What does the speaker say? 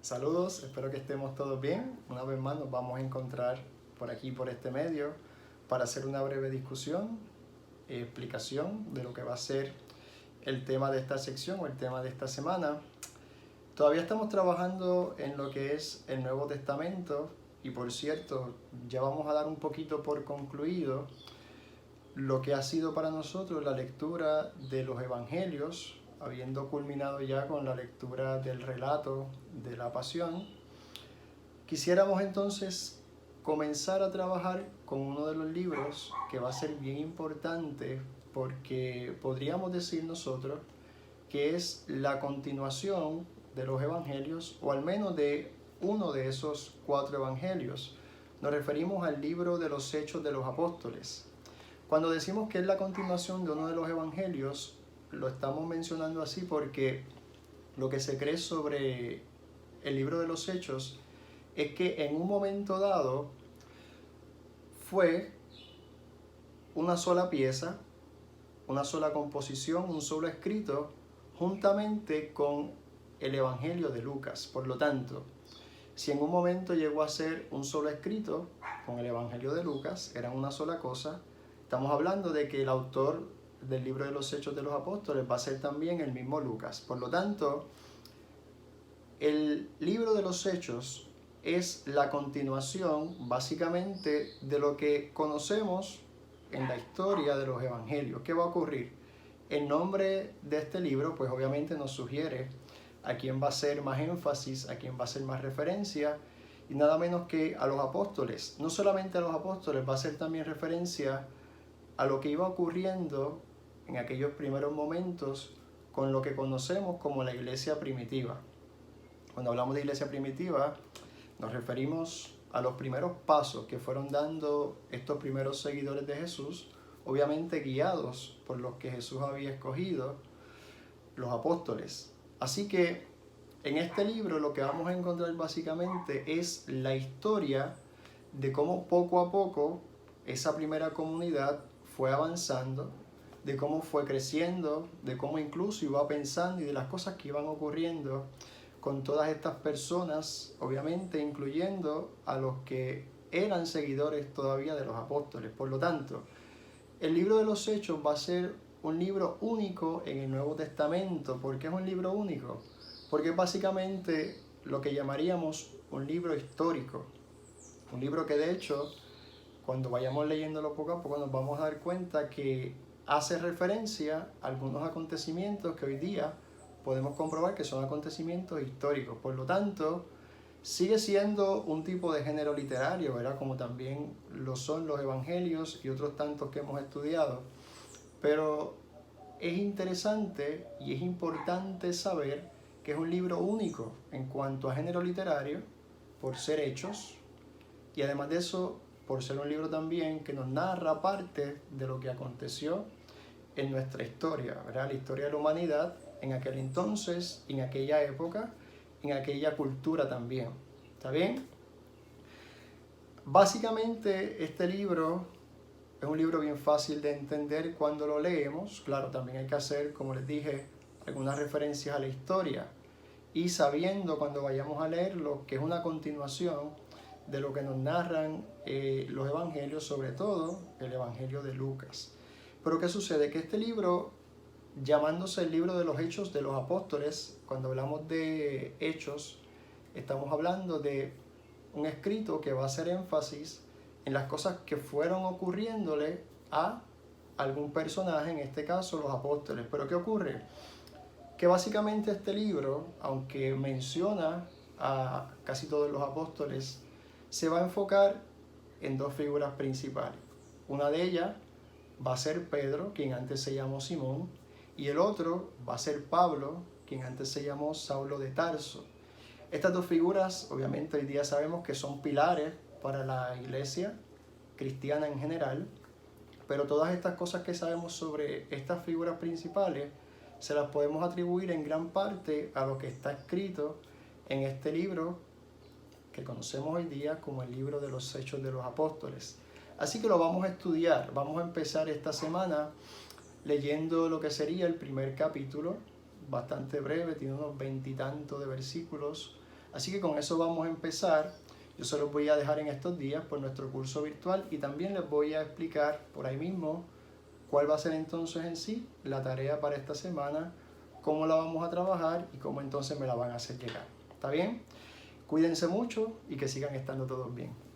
Saludos, espero que estemos todos bien. Una vez más nos vamos a encontrar por aquí, por este medio, para hacer una breve discusión y explicación de lo que va a ser el tema de esta sección o el tema de esta semana. Todavía estamos trabajando en lo que es el Nuevo Testamento y por cierto, ya vamos a dar un poquito por concluido lo que ha sido para nosotros la lectura de los Evangelios, habiendo culminado ya con la lectura del relato de la Pasión. Quisiéramos entonces comenzar a trabajar con uno de los libros que va a ser bien importante porque podríamos decir nosotros que es la continuación de los Evangelios o al menos de uno de esos 4 Evangelios. Nos referimos al libro de los Hechos de los Apóstoles. Cuando decimos que es la continuación de uno de los Evangelios, lo estamos mencionando así porque lo que se cree sobre el libro de los Hechos es que en un momento dado fue una sola pieza, una sola composición, un solo escrito, juntamente con el Evangelio de Lucas. Por lo tanto, si en un momento llegó a ser un solo escrito con el Evangelio de Lucas, eran una sola cosa, estamos hablando de que el autor del libro de los Hechos de los Apóstoles va a ser también el mismo Lucas. Por lo tanto, el libro de los Hechos es la continuación básicamente de lo que conocemos en la historia de los Evangelios. ¿Qué va a ocurrir? El nombre de este libro pues obviamente nos sugiere a quién va a ser más énfasis, a quién va a ser más referencia, y nada menos que a los apóstoles. No solamente a los apóstoles, va a ser también referencia a lo que iba ocurriendo en aquellos primeros momentos con lo que conocemos como la iglesia primitiva. Cuando hablamos de iglesia primitiva, nos referimos a los primeros pasos que fueron dando estos primeros seguidores de Jesús, obviamente guiados por los que Jesús había escogido, los apóstoles. Así que en este libro lo que vamos a encontrar básicamente es la historia de cómo poco a poco esa primera comunidad fue avanzando, de cómo fue creciendo, de cómo incluso iba pensando y de las cosas que iban ocurriendo con todas estas personas, obviamente incluyendo a los que eran seguidores todavía de los apóstoles. Por lo tanto, el libro de los Hechos va a ser un libro único en el Nuevo Testamento. ¿Por qué es un libro único? Porque es básicamente lo que llamaríamos un libro histórico. Un libro que de hecho, cuando vayamos leyéndolo poco a poco, nos vamos a dar cuenta que hace referencia a algunos acontecimientos que hoy día podemos comprobar que son acontecimientos históricos. Por lo tanto, sigue siendo un tipo de género literario, ¿verdad? Como también lo son los evangelios y otros tantos que hemos estudiado. Pero es interesante y es importante saber que es un libro único en cuanto a género literario, por ser hechos, y además de eso, por ser un libro también que nos narra parte de lo que aconteció en nuestra historia, ¿verdad? La historia de la humanidad en aquel entonces, en aquella época, en aquella cultura también. ¿Está bien? Básicamente este libro es un libro bien fácil de entender cuando lo leemos. Claro, también hay que hacer, como les dije, algunas referencias a la historia y sabiendo cuando vayamos a leerlo que es una continuación de lo que nos narran los evangelios, sobre todo el evangelio de Lucas. Pero ¿qué sucede? Que este libro, llamándose el libro de los Hechos de los Apóstoles, cuando hablamos de hechos, estamos hablando de un escrito que va a hacer énfasis en las cosas que fueron ocurriéndole a algún personaje, en este caso los apóstoles. Pero ¿qué ocurre? Que básicamente este libro, aunque menciona a casi todos los apóstoles, se va a enfocar en 2 figuras principales. Una de ellas va a ser Pedro, quien antes se llamó Simón, y el otro va a ser Pablo, quien antes se llamó Saulo de Tarso. Estas 2 figuras, obviamente hoy día sabemos que son pilares para la iglesia cristiana en general, pero todas estas cosas que sabemos sobre estas figuras principales se las podemos atribuir en gran parte a lo que está escrito en este libro que conocemos hoy día como el libro de los Hechos de los Apóstoles. Así que lo vamos a estudiar. Vamos a empezar esta semana leyendo lo que sería el primer capítulo, bastante breve, tiene unos 20 y tantos de versículos. Así que con eso vamos a empezar. Yo se los voy a dejar en estos días por nuestro curso virtual y también les voy a explicar por ahí mismo cuál va a ser entonces en sí la tarea para esta semana, cómo la vamos a trabajar y cómo entonces me la van a hacer llegar. ¿Está bien? Cuídense mucho y que sigan estando todos bien.